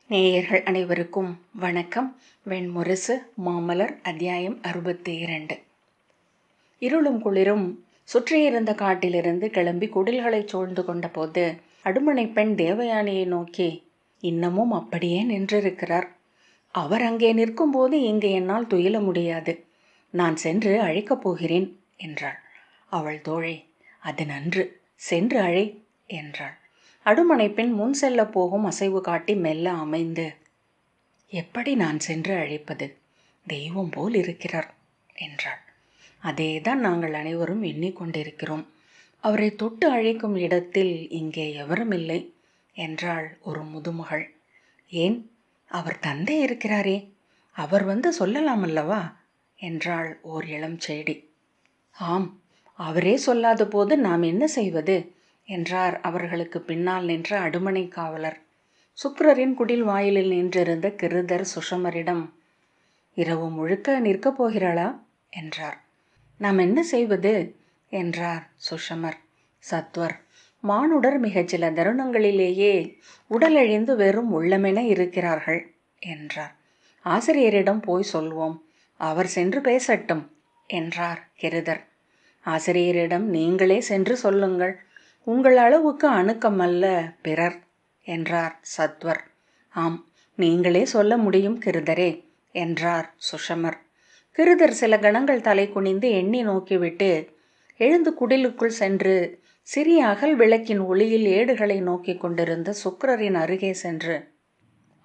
நேயர்கள் அனைவருக்கும் வணக்கம். வெண்முரசு மாமலர் அத்தியாயம் 62. இருளும் குளிரும் சுற்றியிருந்த காட்டிலிருந்து கிளம்பி குடில்களை சூழ்ந்து கொண்ட போது அடுமனை பெண் தேவயானியை நோக்கி, இன்னமும் அப்படியே நின்றிருக்கிறார். அவர் அங்கே நிற்கும்போது இங்கு என்னால் துயில முடியாது. நான் சென்று அழைக்கப் போகிறேன் என்றாள். அவள் தோழி, அது நன்று, சென்று அழை என்றாள். அடுமனை பெண் முன் செல்ல போகும் அசைவு காட்டி மெல்ல அமைந்து, எப்படி நான் சென்று அழைப்பது? தெய்வம் போல் இருக்கிறார் என்றாள். அதேதான் நாங்கள் அனைவரும் எண்ணிக்கொண்டிருக்கிறோம். அவரை தொட்டு அழைக்கும் இடத்தில் இங்கே எவரும் இல்லை என்றாள் ஒரு முதுமகள். ஏன், அவர் தந்தை இருக்கிறாரே, அவர் வந்து சொல்லலாம் அல்லவா என்றாள் ஓர் இளம் செடி. ஆம், அவரே சொல்லாத போது நாம் என்ன செய்வது என்றார் அவர்களுக்கு பின்னால் நின்ற அடுமனை காவலர். சுக்கிரரின் குடில் வாயிலில் நின்றிருந்த கிருதர் சுஷமரிடம், இரவு முழுக்க நிற்கப் போகிறாளா என்றார். நாம் என்ன செய்வது என்றார் சுஷமர். சத்வர், மானுடர் மிகச் சில தருணங்களிலேயே உடலழிந்து வெறும் உள்ளமென இருக்கிறார்கள் என்றார். ஆசிரியரிடம் போய் சொல்வோம், அவர் சென்று பேசட்டும் என்றார் கிருதர். ஆசிரியரிடம் நீங்களே சென்று சொல்லுங்கள், உங்கள் அளவுக்கு அணுக்கம் அல்ல பிறர் என்றார் சத்வர். ஆம், நீங்களே சொல்ல முடியும் கிருதரே என்றார் சுஷமர். கிருதர் சில கணங்கள் தலை குனிந்து எண்ணி நோக்கிவிட்டு எழுந்து குடிலுக்குள் சென்று சிறிய அகல் விளக்கின் ஒளியில் ஏடுகளை நோக்கி கொண்டிருந்த சுக்கிரரின் அருகே சென்று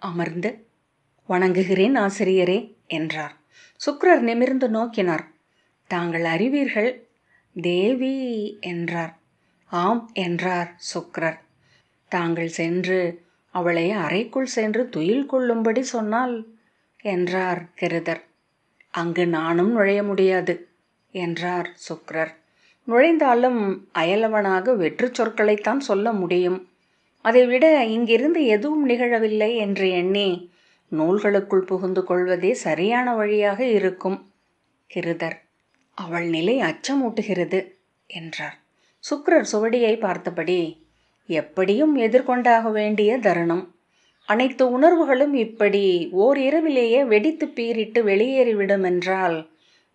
அமர்ந்து, வணங்குகிறேன் ஆசிரியரே என்றார். சுக்கிரர் நிமிர்ந்து நோக்கினார். தாங்கள் அறிவீர்கள் தேவி என்றார். ஆம் என்றார் சுக்கிரர். தாங்கள் சென்று அவளை அறைக்குள் சென்று துயில் கொள்ளும்படி சொன்னால் என்றார் கிருதர். அங்கு நானும் நுழைய முடியாது என்றார் சுக்கிரர். நுழைந்தாலும் அயலவனாக வெற்று சொற்களைத்தான் சொல்ல முடியும். அதைவிட இங்கிருந்து எதுவும் நிகழவில்லை என்று எண்ணி நூல்களுக்குள் புகுந்து கொள்வதே சரியான வழியாக இருக்கும். கிருதர், அவள் நிலை அச்சமூட்டுகிறது என்றார். சுக்கிரர் சுவடியை பார்த்தபடி, எப்படியும் எதிர்கொண்டாக வேண்டிய தருணம். அனைத்து உணர்வுகளும் இப்படி ஓர் இரவிலேயே வெடித்து பீறிட்டு வெளியேறிவிடும் என்றால்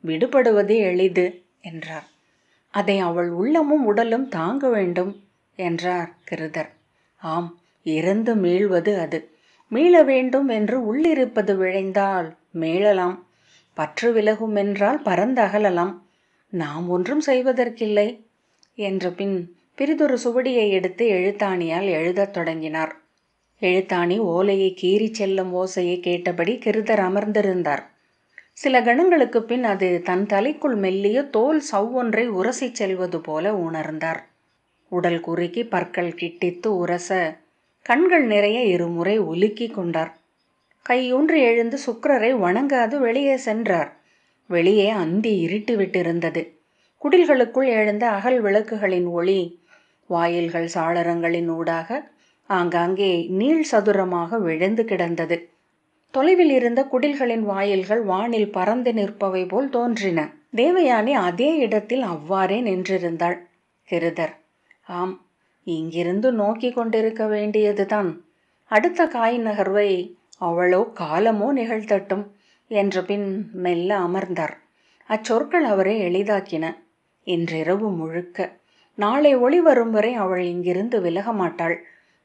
விடுபடுவது எளிது என்றார். அதை அவள் உள்ளமும் உடலும் தாங்க வேண்டும் என்றார் கிருதர். ஆம், இறந்து மீள்வது அது. மீள வேண்டும் என்று உள்ளிருப்பது விழைந்தால் மீளலாம். பற்று விலகும் என்றால் பரந்தகலலாம். நாம் ஒன்றும் செய்வதற்கில்லை என்ற பின் பிறிதொரு சுவடியை எடுத்து எழுத்தாணியால் எழுதத் தொடங்கினார். எழுத்தாணி ஓலையை கீறி செல்லும் ஓசையை கேட்டபடி கிருதர் அமர்ந்திருந்தார். சில கணங்களுக்கு பின் அது தன் தலைக்குள் மெல்லிய தோல் சவ்வொன்றை உரசி செல்வது போல உணர்ந்தார். உடல் குறுக்கி பற்கள் கிட்டித்து உரச கண்கள் நிறைய இருமுறை உலுக்கி கொண்டார். கையூன்றி எழுந்து சுக்கிரரை வணங்காது வெளியே சென்றார். வெளியே அந்தி இருட்டி விட்டிருந்தது. குடில்களுக்குள் எழுந்த அகல் விளக்குகளின் ஒளி வாயில்கள் சாளரங்களின் ஊடாக ஆங்காங்கே நீள் சதுரமாக விழுந்து கிடந்தது. தொலைவில் இருந்த குடில்களின் வாயில்கள் வானில் பறந்து நிற்பவை போல் தோன்றின. தேவயானி அதே இடத்தில் அவ்வாறே நின்றிருந்தாள். கிருதர், ஆம், இங்கிருந்து நோக்கி கொண்டிருக்க வேண்டியதுதான். அடுத்த காய் நகர்வை அவளோ காலமோ நிகழ்த்தட்டும் என்ற பின் மெல்ல அமர்ந்தார். அச்சொற்கள் அவரை எளிதாக்கின. இன்றிரவு முழுக்க, நாளை ஒளி வரும் வரை அவள் இங்கிருந்து விலக மாட்டாள்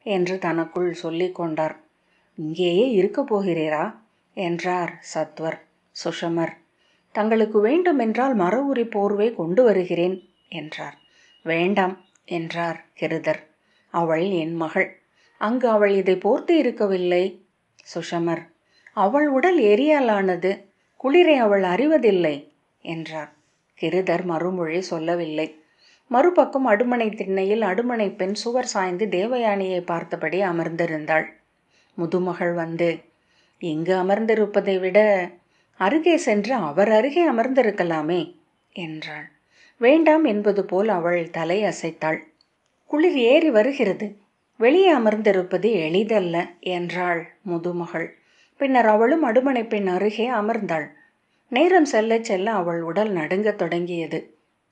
என்று தனக்குள் சொல்லிக் கொண்டார். இங்கேயே இருக்கப் போகிறீரா என்றார் சத்வர். சுஷமர், தங்களுக்கு வேண்டுமென்றால் மர உரி போர்வை கொண்டு வருகிறேன் என்றார். வேண்டாம் என்றார் கிருதர். அவள் என் மகள். அங்கு அவள் இதை போர்த்தி இருக்கவில்லை. சுஷமர், அவள் உடல் எரியாலானது, குளிரை அவள் அறிவதில்லை என்றார். கிருதர் மறுமொழி சொல்லவில்லை. மறுபக்கம் அடுமனை திண்ணையில் அடுமனை பெண் சுவர் சாய்ந்து தேவயானியை பார்த்தபடி அமர்ந்திருந்தாள். முதுமகள் வந்து, இங்கு அமர்ந்திருப்பதை விட அருகே சென்று அவர் அருகே அமர்ந்திருக்கலாமே என்றாள். வேண்டாம் என்பது போல் அவள் தலை அசைத்தாள். குளிர் ஏறி வருகிறது, வெளியே அமர்ந்திருப்பது எளிதல்ல என்றாள் முதுமகள். பின்னர் அவளும் அடுமனை பெண் அருகே அமர்ந்தாள். நேரம் செல்ல செல்ல அவள் உடல் நடுங்கத் தொடங்கியது.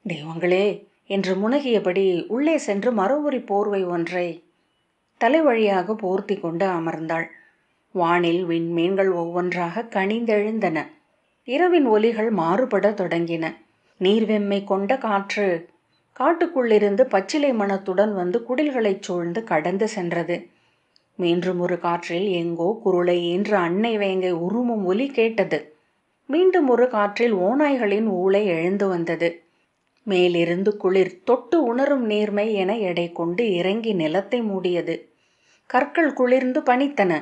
தெய்வங்களே என்று முனகியபடி உள்ளே சென்று மர உரி போர்வை ஒன்றை தலை வழியாக போர்த்தி கொண்டு அமர்ந்தாள். வானில் விண்மீன்கள் ஒவ்வொன்றாக கனிந்தெழுந்தன. இரவின் ஒலிகள் மாறுபட தொடங்கின. நீர்வெம்மை கொண்ட காற்று காட்டுக்குள்ளிருந்து பச்சிலை மணத்துடன் வந்து குடில்களைச் சூழ்ந்து கடந்து சென்றது. மீண்டும் ஒரு காற்றில் எங்கோ குருளை ஈன்ற அன்னை வேங்கை உருமும் ஒலி கேட்டது. மீண்டும் ஒரு காற்றில் ஓநாய்களின் ஊளை எழுந்து வந்தது. மேலிருந்து குளிர் தொட்டு உணரும் நீர்மை என எடை கொண்டு இறங்கி நிலத்தை மூடியது. கற்கள் குளிர்ந்து பனித்தன.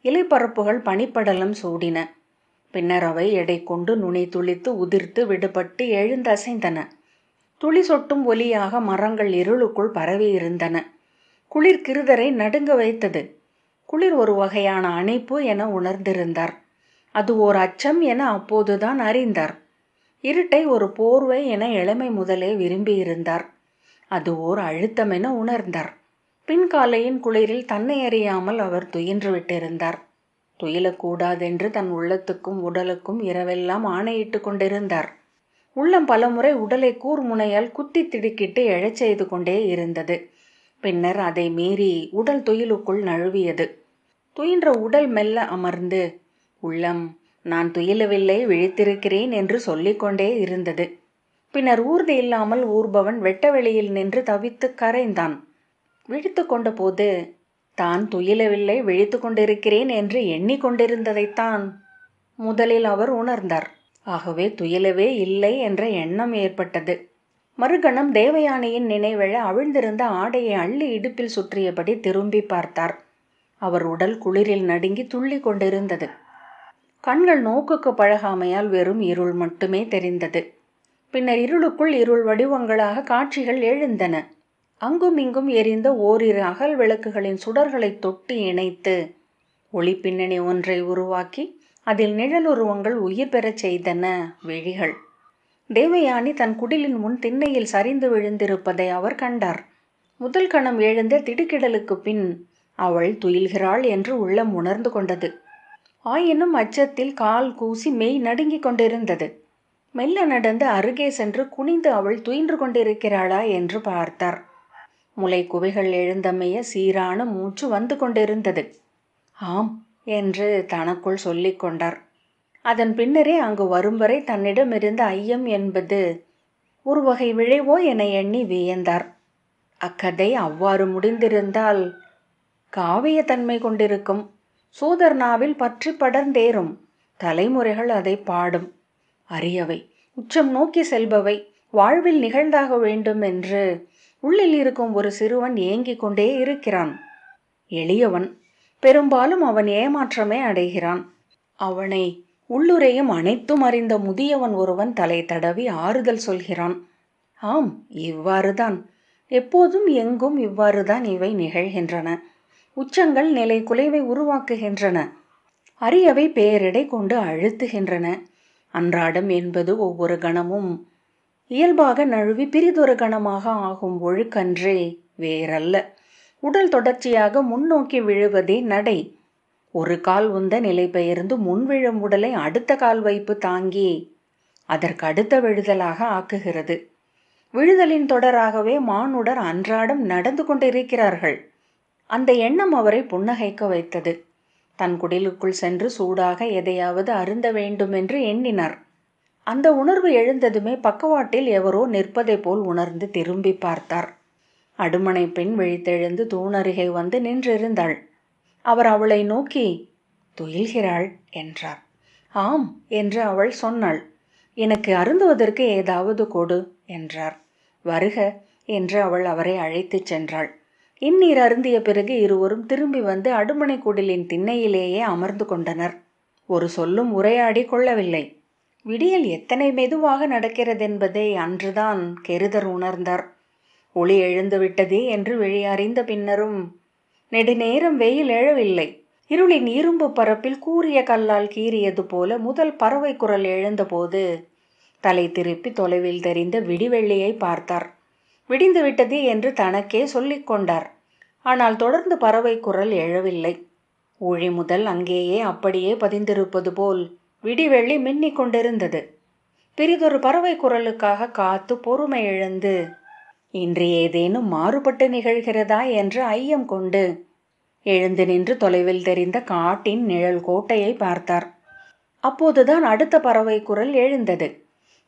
இலைப்பரப்புகள் பனிப்படலம் சூடின. பின்னர் அவை எடை கொண்டு நுனி துளித்து உதிர்த்து விடுபட்டு எழுந்தசைந்தன. துளி சொட்டும் ஒலியாக மரங்கள் இருளுக்குள் பரவி இருந்தன. குளிர் கிருதரை நடுங்க வைத்தது. குளிர் ஒரு வகையான அணைப்பு என உணர்ந்திருந்தார். அது ஓர் அச்சம் என அப்போதுதான் அறிந்தார். இருட்டை ஒரு போர்வை என இளமை முதலே விரும்பியிருந்தார். அது ஓர் அழுத்தம் என உணர்ந்தார். பின்காலையின் குளிரில் தன்னை அறியாமல் அவர் துயின்று விட்டிருந்தார். துயிலக்கூடாதென்று தன் உள்ளத்துக்கும் உடலுக்கும் இரவெல்லாம் ஆணையிட்டு கொண்டிருந்தார். உள்ளம் பலமுறை உடலை கூர்முனையால் குத்தி திடுக்கிட்டு எழச் செய்து கொண்டே இருந்தது. பின்னர் அதை மீறி உடல் துயிலுக்குள் நழுவியது. துயின்ற உடல் மெல்ல அமர்ந்து உள்ளம் நான் துயிலவில்லை, விழித்திருக்கிறேன் என்று சொல்லிக்கொண்டே இருந்தது. பின்னர் ஊர்தி இல்லாமல் ஊர்பவன் வெட்டவெளியில் நின்று தவித்து கரைந்தான். விழித்து கொண்ட போது தான் துயிலவில்லை, விழித்து கொண்டிருக்கிறேன் என்று எண்ணிக்கொண்டிருந்ததைத்தான் முதலில் அவர் உணர்ந்தார். ஆகவே துயிலவே இல்லை என்ற எண்ணம் ஏற்பட்டது. மறுகணம் தேவயானியின் நினைவெழ அவிழ்ந்திருந்த ஆடையை அள்ளி இடுப்பில் சுற்றியபடி திரும்பி பார்த்தார். அவர் உடல் குளிரில் நடுங்கி துள்ளி கொண்டிருந்தது. கண்கள் நோக்குக்கு பழகாமையால் வெறும் இருள் மட்டுமே தெரிந்தது. பின்னர் இருளுக்குள் இருள் வடிவங்களாக காட்சிகள் எழுந்தன. அங்கும் இங்கும் எரிந்த ஓரிரு அகல் விளக்குகளின் சுடர்களை தொட்டு இணைத்து ஒளி பின்னணி ஒன்றை உருவாக்கி அதில் நிழலுருவங்கள் உயிர் பெறச் செய்தன விழிகள். தேவயானி தன் குடிலின் முன் திண்ணையில் சரிந்து விழுந்திருப்பதை அவர் கண்டார். முதல் கணம் எழுந்த திடுக்கிடலுக்கு பின் அவள் துயில்கிறாள் என்று உள்ளம் உணர்ந்து கொண்டது. ஆயினும் அச்சத்தில் கால் கூசி மெய் நடுங்கிக் கொண்டிருந்தது. மெல்ல நடந்து அருகே சென்று குனிந்து அவள் துயின்று கொண்டிருக்கிறாளா என்று பார்த்தார். முளை குவைகள் எழுந்தமைய சீரான மூச்சு வந்து கொண்டிருந்தது. ஆம் என்று தனக்குள் சொல்லிக் கொண்டார். அதன் பின்னரே அங்கு வரும் வரை தன்னிடமிருந்த ஐயம் என்பது ஒரு வகை விழைவோ என எண்ணி வியந்தார். அக்கதை அவ்வாறு முடிந்திருந்தால் காவியத்தன்மை கொண்டிருக்கும். சூதர்னாவில் பற்றி படர்ந்தேறும். தலைமுறைகள் அதை பாடும். அரியவை, உச்சம் நோக்கி செல்பவை, வாழ்வில் நிகழ்ந்தாக வேண்டும் என்று உள்ளில் இருக்கும் ஒரு சிறுவன் ஏங்கிக் கொண்டே இருக்கிறான். எளியவன். பெரும்பாலும் அவன் ஏமாற்றமே அடைகிறான். அவனை உள்ளுரையும் அனைத்தும் அறிந்த முதியவன் ஒருவன் தலை தடவி ஆறுதல் சொல்கிறான். ஆம், இவ்வாறுதான். எப்போதும் எங்கும் இவ்வாறுதான் இவை நிகழ்கின்றன. உச்சங்கள் நிலை குலைவை உருவாக்குகின்றன. அரியவை பேரிடை கொண்டு அழுத்துகின்றன. அன்றாடம் என்பது ஒவ்வொரு கணமும் இயல்பாக நழுவி பிரிதொரு கணமாக ஆகும் ஒழுக்கன்றே, வேறல்ல. உடல் தொடர்ச்சியாக முன்னோக்கி விழுவதே நடை. ஒரு கால் உந்த நிலை பெயர்ந்து முன்விழும் உடலை அடுத்த கால் வைப்பு தாங்கி அதற்கு அடுத்த விழுதலாக ஆக்குகிறது. விழுதலின் தொடராகவே மானுடர் அன்றாடம் நடந்து கொண்டிருக்கிறார்கள். அந்த எண்ணம் அவரை புன்னகைக்க வைத்தது. தன் குடிலுக்குள் சென்று சூடாக எதையாவது அருந்த வேண்டுமென்று எண்ணினார். அந்த உணர்வு எழுந்ததுமே பக்கவாட்டில் எவரோ நிற்பதை போல் உணர்ந்து திரும்பி பார்த்தார். அடுமனை பெண் விழித்தெழுந்து தூணருகே வந்து நின்றிருந்தாள். அவர் அவளை நோக்கி துயில்கிறாள் என்றார். ஆம் என்று அவள் சொன்னாள். எனக்கு அருந்துவதற்கு ஏதாவது கொடு என்றார். வருக என்று அவள் அவரை அழைத்துச் சென்றாள். இந்நீர் அருந்திய பிறகு இருவரும் திரும்பி வந்து அடுமனை குடிலின் திண்ணையிலேயே அமர்ந்து கொண்டனர். ஒரு சொல்லும் உரையாடி கொள்ளவில்லை. விடியல் எத்தனை மெதுவாக நடக்கிறதென்பதை அன்றுதான் கெருதர் உணர்ந்தார். ஒளி எழுந்துவிட்டதே என்று வெளியறிந்த பின்னரும் நெடுநேரம் வெயில் எழவில்லை. இருளின் இரும்பு பரப்பில் கூரிய கல்லால் கீறியது போல முதல் பறவை குரல் எழுந்தபோது தலை திருப்பி தொலைவில் தெரிந்த விடிவெள்ளியை பார்த்தார். விடிந்து விட்டது என்று தனக்கே சொல்லிக் கொண்டார். ஆனால் தொடர்ந்து பறவை குரல் எழவில்லை. ஊழி முதல் அங்கேயே அப்படியே பதிந்திருப்பது போல் விடிவெள்ளி மின்னிக் கொண்டிருந்தது. பிறிதொரு பறவை குரலுக்காக காத்து பொறுமை இழந்து இன்று ஏதேனும் மாறுபட்டு நிகழ்கிறதா என்று ஐயம் கொண்டு எழுந்து நின்று தொலைவில் தெரிந்த காட்டின் நிழல் கோட்டையை பார்த்தார். அப்போதுதான் அடுத்த பறவை குரல் எழுந்தது.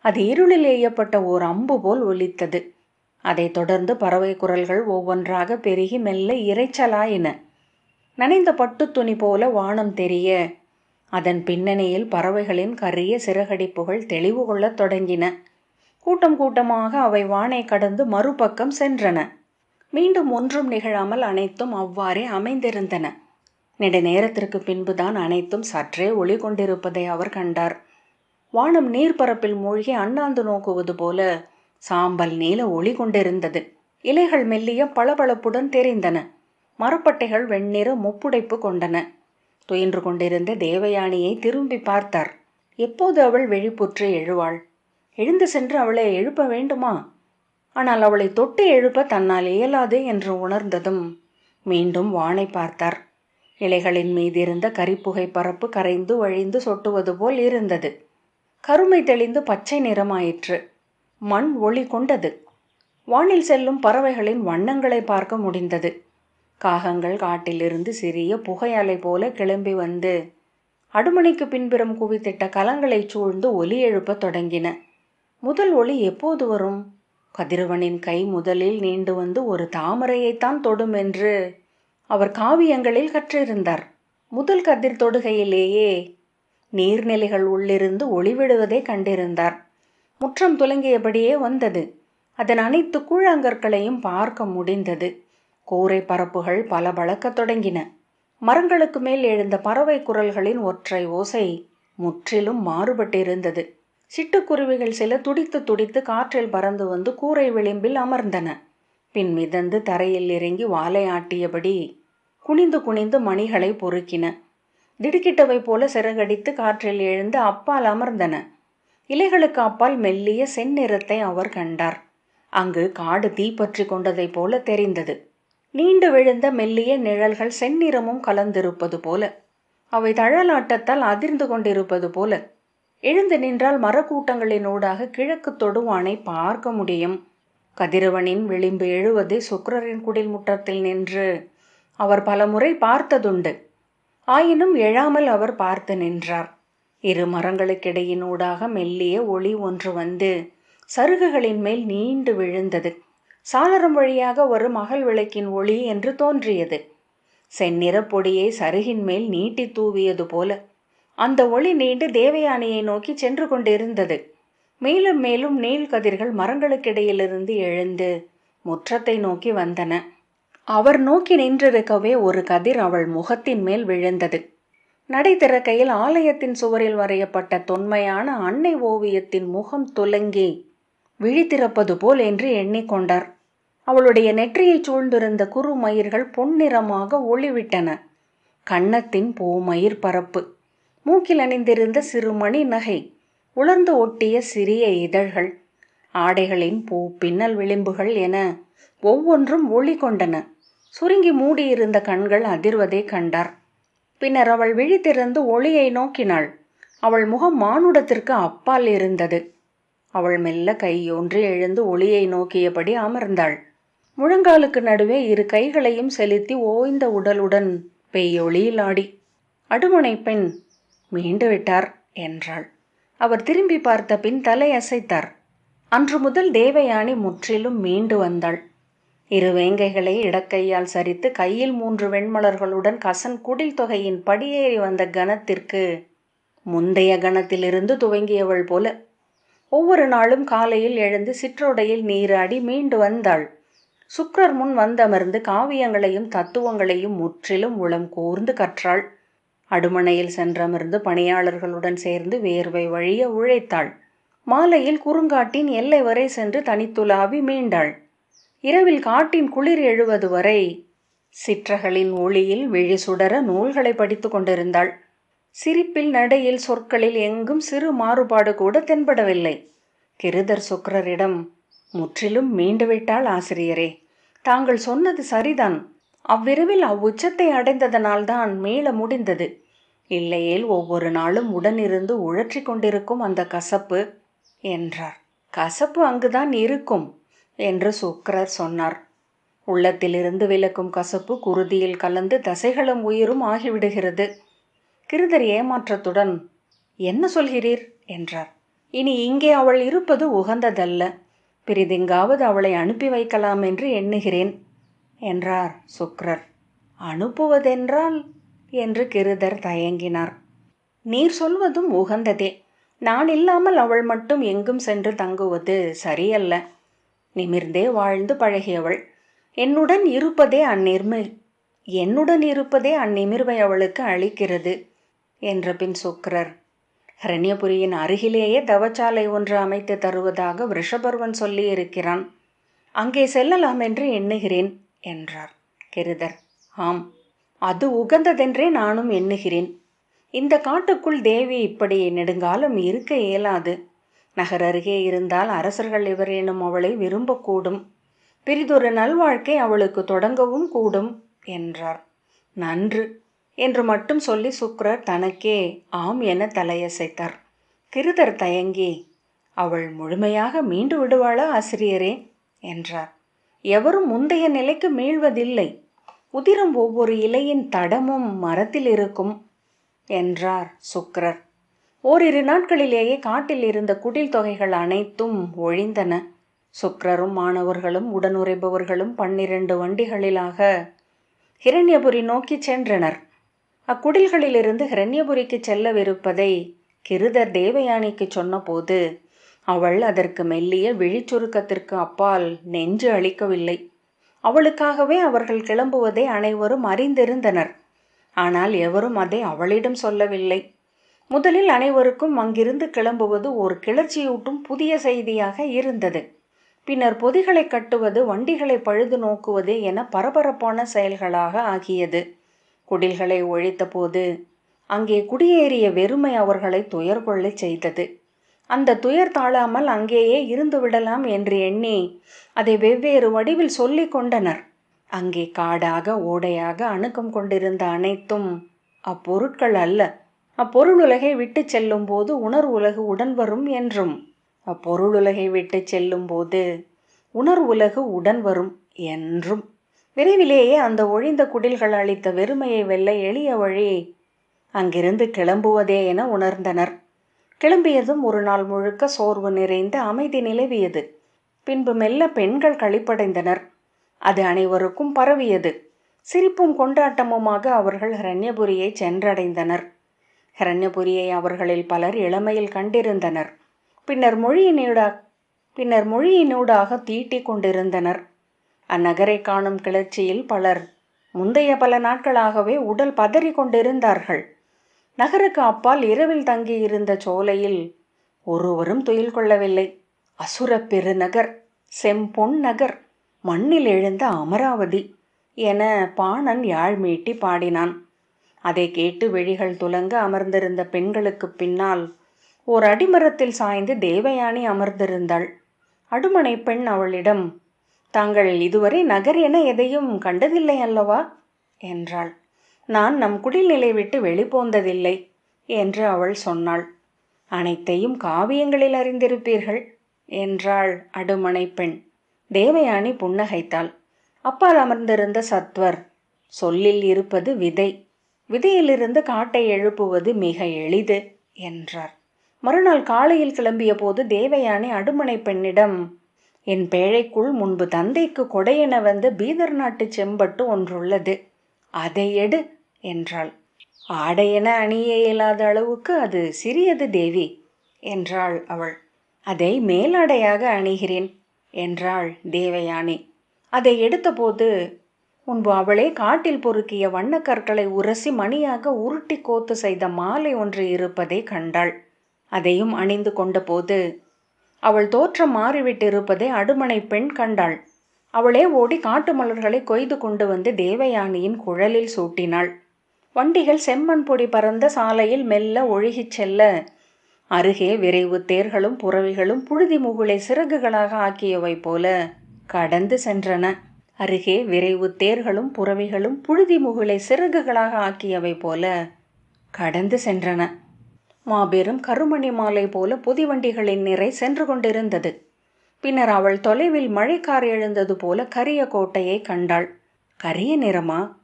அது இருளில் எய்யப்பட்ட ஓர் அம்பு போல் ஒலித்தது. அதைத் தொடர்ந்து பறவை குரல்கள் ஒவ்வொன்றாக பெருகி மெல்ல இரைச்சலாயின. நனைந்த பட்டு துணி போல வானம் தெரிய, அதன் பின்னணியில் பறவைகளின் கரிய சிறகடிப்புகள் தெளிவு கொள்ளத் தொடங்கின. கூட்டம் கூட்டமாக அவை வானை கடந்து மறுபக்கம் சென்றன. மீண்டும் ஒன்றும் நிகழாமல் அனைத்தும் அவ்வாறே அமைந்திருந்தன. நெடுநேரத்திற்கு பின்புதான் அனைத்தும் சற்றே ஒளி கொண்டிருப்பதை அவர் கண்டார். வானம் நீர்ப்பரப்பில் மூழ்கி அண்ணாந்து நோக்குவது போல சாம்பல் நீல ஒளி கொண்டிருந்தது. இலைகள் மெல்லிய பளபளப்புடன் தெரிந்தன. மரப்பட்டைகள் வெண்ணிற முப்புடைப்பு கொண்டன. துயின்று கொண்டிருந்த தேவயானியை திரும்பி பார்த்தார். எப்போது அவள் விழிப்புற்று எழுவாள்? எழுந்து சென்று அவளை எழுப்ப வேண்டுமா? ஆனால் அவளை தொட்டு எழுப்ப தன்னால் இயலாது என்று உணர்ந்ததும் மீண்டும் வானை பார்த்தார். இலைகளின் மீதிருந்த கரிப்புகை பரப்பு கரைந்து வழிந்து சொட்டுவது போல் இருந்தது. கருமை தெளிந்து பச்சை நிறமாயிற்று. மண் ஒளி கொண்டது. வானில் செல்லும் பறவைகளின் வண்ணங்களை பார்க்க முடிந்தது. காகங்கள் காட்டிலிருந்து சிறிய புகை அலை போல கிளம்பி வந்து அடுமணிக்கு பின்புறம் குவித்திட்ட கலங்களை சூழ்ந்து ஒலி எழுப்ப தொடங்கின. முதல் ஒளி எப்போது வரும்? கதிரவனின் கை முதலில் நீண்டு வந்து ஒரு தாமரையைத்தான் தொடும் என்று அவர் காவியங்களில் கற்றிருந்தார். முதல் கதிர் தொடுகையிலேயே நீர்நிலைகள் உள்ளிருந்து ஒளிவிடுவதை கண்டிருந்தார். முற்றம் துலங்கியபடியே வந்தது. அதன் அனைத்து கூழாங்கற்களையும் பார்க்க முடிந்தது. கூரை பரப்புகள் பல பளக்கத் தொடங்கின. மரங்களுக்கு மேல் எழுந்த பறவை குரல்களின் ஒற்றை ஓசை முற்றிலும் மாறுபட்டிருந்தது. சிட்டுக்குருவிகள் சில துடித்து துடித்து காற்றில் பறந்து வந்து கூரை விளிம்பில் அமர்ந்தன. பின் மிதந்து தரையில் இறங்கி வாலை ஆட்டியபடி குனிந்து குனிந்து மணிகளை பொறுக்கின. திடுக்கிட்டவை போல சிறகடித்து காற்றில் எழுந்து அப்பால் அமர்ந்தன. இலைகளுக்கு அப்பால் மெல்லிய செந்நிறத்தை அவர் கண்டார். அங்கு காடு தீப்பற்றி கொண்டதை போல தெரிந்தது. நீண்டு விழுந்த மெல்லிய நிழல்கள் செந்நிறமும் கலந்திருப்பது போல, அவை தழலாட்டத்தால் அதிர்ந்து கொண்டிருப்பது போல. எழுந்து நின்றால் மரக்கூட்டங்களினூடாக கிழக்கு தொடுவானை பார்க்க முடியும். கதிரவனின் விளிம்பு எழுவதை சுக்கிரரின் குடில் முற்றத்தில் நின்று அவர் பலமுறை பார்த்ததுண்டு. ஆயினும் எழாமல் அவர் பார்த்து நின்றார். இரு மரங்களுக்கிடையினூடாக மெல்லிய ஒளி ஒன்று வந்து சருகுகளின் மேல் நீண்டு விழுந்தது. சாளரம் வழியாக வரும் அகல் விளக்கின் ஒளி என்று தோன்றியது. செந்நிற பொடியை சருகின் மேல் நீட்டி தூவியது போல அந்த ஒளி நீண்டு தேவயானியை நோக்கி சென்று கொண்டிருந்தது. மேலும் மேலும் நீள் கதிர்கள் மரங்களுக்கிடையிலிருந்து எழுந்து முற்றத்தை நோக்கி வந்தன. அவர் நோக்கி நின்றிருக்கவே ஒரு கதிர் அவள் முகத்தின் மேல் விழுந்தது. நடை திறக்கையில் ஆலயத்தின் சுவரில் வரையப்பட்ட தொன்மையான அன்னை ஓவியத்தின் முகம் துலங்கி விழித்திருப்பது போல் என்று எண்ணிக்கொண்டார். அவளுடைய நெற்றியை சூழ்ந்திருந்த குறுமயிர்கள் பொன்னிறமாக ஒளிவிட்டன. கன்னத்தின் பூமயிர் பரப்பு, மூக்கில் அணிந்திருந்த சிறுமணி நகை, உலர்ந்து ஒட்டிய சிறிய இதழ்கள், ஆடைகளின் பூ பின்னல் விளிம்புகள் என ஒவ்வொன்றும் ஒளி கொண்டன. சுருங்கி மூடியிருந்த கண்கள் அதிர்வதை கண்டார். பின்னர் அவள் விழித்திருந்து ஒளியை நோக்கினாள். அவள் முகம் மானுடத்திற்கு அப்பால் இருந்தது. அவள் மெல்ல கையொன்று எழுந்து ஒளியை நோக்கியபடி அமர்ந்தாள். முழங்காலுக்கு நடுவே இரு கைகளையும் செலுத்தி ஓய்ந்த உடலுடன் பெய்யொளியில் ஆடி, அடுமனை பெண் மீண்டு விட்டார் என்றாள். அவர் திரும்பி பார்த்த பின் தலை அசைத்தார். அன்று முதல் தேவயானி முற்றிலும் மீண்டு வந்தாள். இரு வேங்கைகளை இடக்கையால் சரித்து கையில் 3 வெண்மலர்களுடன் கசன் குடில் தொகையின் படியேறி வந்த கணத்திற்கு முந்தைய கணத்திலிருந்து துவங்கியவள் போல ஒவ்வொரு நாளும் காலையில் எழுந்து சிற்றோடையில் நீராடி மீண்டு வந்தாள். சுக்கிரர் முன் வந்தமர்ந்து காவியங்களையும் தத்துவங்களையும் முற்றிலும் உளம் கூர்ந்து கற்றாள். அடுமனையில் சென்றமர்ந்து பணியாளர்களுடன் சேர்ந்து வேர்வை வழிய உழைத்தாள். மாலையில் குறுங்காட்டின் எல்லை வரை சென்று தனித்துலாவி மீண்டாள். இரவில் காட்டின் குளிர் எழுவது வரை சிற்றகளின் ஒளியில் விழி சுடர நூல்களை படித்து கொண்டிருந்தாள். சிரிப்பில், நடையில், சொற்களில் எங்கும் சிறு மாறுபாடு கூட தென்படவில்லை. கிருதர் சுக்கிரரிடம், முற்றிலும் மீண்டுவிட்டாள் ஆசிரியரே, தாங்கள் சொன்னது சரிதான். அவ்விரவில் அவ்வுச்சத்தை அடைந்ததனால்தான் மீள முடிந்தது. இல்லையேல் ஒவ்வொரு நாளும் உடனிருந்து உழற்றி கொண்டிருக்கும் அந்த கசப்பு என்றார். கசப்பு அங்குதான் இருக்கும் என்று சுக்கிரர் சொன்னார். உள்ளத்திலிருந்து விலக்கும் கசப்பு குருதியில் கலந்து தசைகளும் உயிரும் ஆகிவிடுகிறது. கிருதர் ஏமாற்றத்துடன், என்ன சொல்கிறீர் என்றார். இனி இங்கே அவள் இருப்பது உகந்ததல்ல. பிரிதெங்காவது அவளை அனுப்பி வைக்கலாம் என்று எண்ணுகிறேன் என்றார் சுக்ரர். அனுப்புவதென்றால் என்று கிருதர் தயங்கினார். நீர் சொல்வதும் உகந்ததே. நான் இல்லாமல் அவள் மட்டும் எங்கும் சென்று தங்குவது சரியல்ல. நிமிர்ந்தே வாழ்ந்து பழகியவள். என்னுடன் இருப்பதே அந்நிமிர்வை அவளுக்கு அளிக்கிறது என்ற பின் சுக்ரர், ஹரண்யபுரியின் அருகிலேயே தவச்சாலை ஒன்று அமைத்து தருவதாக ரிஷபர்வன் சொல்லி இருக்கிறான். அங்கே செல்லலாம் என்று எண்ணுகிறேன் என்றார். கிருதர், ஆம், அது உகந்ததென்றே நானும் எண்ணுகிறேன். இந்த காட்டுக்குள் தேவி இப்படி நெடுங்காலம் இருக்க இயலாது. நகர் அருகே இருந்தால் அரசர்கள் எவரேனும் அவளை விரும்பக்கூடும். பிரிதொரு நல்வாழ்க்கை அவளுக்கு தொடங்கவும் கூடும் என்றார். நன்று என்று மட்டும் சொல்லி சுக்ரர் தனக்கே ஆம் என தலையசைத்தார். கிருதர் தயங்கி, அவள் முழுமையாக மீண்டு விடுவாளா ஆசிரியரே என்றார். எவரும் முந்தைய நிலைக்கு மீள்வதில்லை. உதிரும் ஒவ்வொரு இலையின் தடமும் மரத்தில் இருக்கும் என்றார் சுக்ரர். ஓரிரு நாட்களிலேயே காட்டில் இருந்த குடில் தொகைகள் அனைத்தும் ஒழிந்தன. சுக்ரரும் மாணவர்களும் உடனுறைபவர்களும் 12 வண்டிகளிலாக ஹிரண்யபுரி நோக்கி சென்றனர். அக்குடில்களிலிருந்து ஹிரண்யபுரிக்கு செல்லவிருப்பதை கிருதர் தேவயானிக்கு சொன்னபோது அவள் அதற்கு மெல்லிய விழிச்சுருக்கத்திற்கு அப்பால் நெஞ்சு அளிக்கவில்லை. அவளுக்காகவே அவர்கள் கிளம்புவதை அனைவரும் அறிந்திருந்தனர். ஆனால் எவரும் அதை அவளிடம் சொல்லவில்லை. முதலில் அனைவருக்கும் அங்கிருந்து கிளம்புவது ஒரு கிளர்ச்சியூட்டும் புதிய செய்தியாக இருந்தது. பின்னர் பொதிகளை கட்டுவது, வண்டிகளை பழுது நோக்குவது என பரபரப்பான செயல்களாக ஆகியது. குடில்களை ஒழித்த போது அங்கே குடியேறிய வெறுமை அவர்களை துயர் கொள்ளச் செய்தது. அந்த துயர் தாழாமல் அங்கேயே இருந்து விடலாம் என்று எண்ணி அதை வெவ்வேறு வடிவில் சொல்லி கொண்டனர். அங்கே காடாக ஓடையாக அணுக்கம் கொண்டிருந்த அனைத்தும் அப்பொருட்கள் அல்ல. அப்பொருளுலகை விட்டு செல்லும் போது உணர்வுலகு உடன் வரும் என்றும், அப்பொருளுலகை விட்டு செல்லும் போது உணர்வுலகு உடன் வரும் என்றும். விரைவிலேயே அந்த ஒழிந்த குடில்கள் அளித்த வெறுமையை வெல்ல எளிய வழி அங்கிருந்து கிளம்புவதே என உணர்ந்தனர். கிளம்பியதும் ஒரு நாள் முழுக்க சோர்வு நிறைந்த அமைதி நிலவியது. பின்பு மெல்ல பெண்கள் களிப்படைந்தனர். அது அனைவருக்கும் பரவியது. சிரிப்பும் கொண்டாட்டமுமாக அவர்கள் ஹிரண்யபுரியை சென்றடைந்தனர். ஹிரண்யபுரியை அவர்களில் பலர் இளமையில் கண்டிருந்தனர். பின்னர் மொழியினூடாக தீட்டிக் கொண்டிருந்தனர். அந்நகரை காணும் கிளர்ச்சியில் பலர் முந்தைய பல நாட்களாகவே உடல் பதறி கொண்டிருந்தார்கள். நகருக்கு அப்பால் இரவில் தங்கியிருந்த சோலையில் ஒருவரும் துயில் கொள்ளவில்லை. அசுர பெருநகர், செம்பொன் நகர், மண்ணில் எழுந்த அமராவதி என பாணன் யாழ் மீட்டி பாடினான். அதை கேட்டு விழிகள் துலங்க அமர்ந்திருந்த பெண்களுக்கு பின்னால் ஓர் அடிமரத்தில் சாய்ந்து தேவயானி அமர்ந்திருந்தாள். அடுமனை பெண் அவளிடம், தாங்கள் இதுவரை நகர் என எதையும் கண்டதில்லை அல்லவா என்றாள். நான் நம் குடில்நிலை விட்டு வெளிப்போந்ததில்லை என்று அவள் சொன்னாள். அனைத்தையும் காவியங்களில் அறிந்திருப்பீர்கள் என்றாள் அடுமனை பெண். தேவயானி புன்னகைத்தாள். அப்பால் அமர்ந்திருந்த சத்வர், சொல்லில் இருப்பது விதை, விதையிலிருந்து காட்டை எழுப்புவது மிக எளிது என்றார். மறுநாள் காலையில் கிளம்பிய போது தேவயானி அடுமனை பெண்ணிடம், என் பேழைக்குள் முன்பு தந்தைக்கு கொடையென வந்த பீதர் நாட்டு செம்பட்டு ஒன்றுள்ளது, அதை எடு என்றாள். ஆடையென அணிய இயலாத அளவுக்கு அது சிறியது தேவி என்றாள் அவள். அதை மேலாடையாக அணிகிறேன் என்றாள் தேவயானி. அதை எடுத்தபோது முன்பு அவளே காட்டில் பொறுக்கிய வண்ணக்கற்களை உரசி மணியாக உருட்டி கோத்து செய்த மாலை ஒன்று இருப்பதை கண்டாள். அதையும் அணிந்து கொண்ட போது அவள் தோற்றம் மாறிவிட்டிருப்பதை அடுமனை பெண் கண்டாள். அவளே ஓடி காட்டு மலர்களை கொய்து கொண்டு வந்து தேவயானியின் குழலில் சூட்டினாள். வண்டிகள் செம்மண் பொடி பறந்த சாலையில் மெல்ல ஒழுகிச் செல்ல அருகே விரைவு தேர்களும் புறவிகளும் புழுதி முகுளை சிறகுகளாக ஆக்கியவை போல கடந்து சென்றன. அருகே விரைவு தேர்களும் புறவிகளும் புழுதி முகுளை சிறகுகளாக ஆக்கியவை போல கடந்து சென்றன. மாபெரும் கருமணி மாலை போல புதிவண்டிகளின் நிறை சென்று கொண்டிருந்தது. பின்னர் அவள் தொலைவில் மழைக்கார் எழுந்தது போல கரிய கோட்டையை கண்டாள். கரிய நிறமா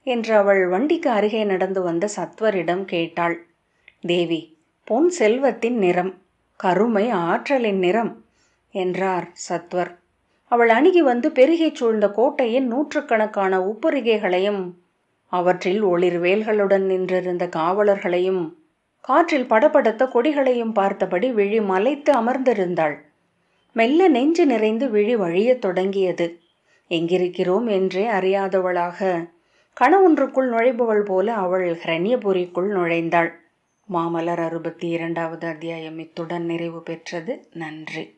என்று அவள் வண்டிக்கு அருகே நடந்து வந்த சத்வரிடம் கேட்டாள். தேவி, பொன் செல்வத்தின் நிறம், கருமை ஆற்றலின் நிறம் என்றார் சத்வர். அவள் அணுகி வந்து பெருகிச் சூழ்ந்த கோட்டையின் நூற்றுக்கணக்கான உப்பரிகைகளையும் அவற்றில் ஒளிர்வேல்களுடன் நின்றிருந்த காவலர்களையும் காற்றில் படபடத்த கொடிகளையும் பார்த்தபடி விழி மலைத்து அமர்ந்திருந்தாள். மெல்ல நெஞ்சு நிறைந்து விழி வழியத் தொடங்கியது. எங்கிருக்கிறோம் என்றே அறியாதவளாக கணவொன்றுக்குள் நுழைபவள் போல அவள் ஹிரண்யபுரிக்குள் நுழைந்தாள். மாமலர் 62வது அத்தியாயம் இத்துடன் நிறைவு பெற்றது. நன்றி.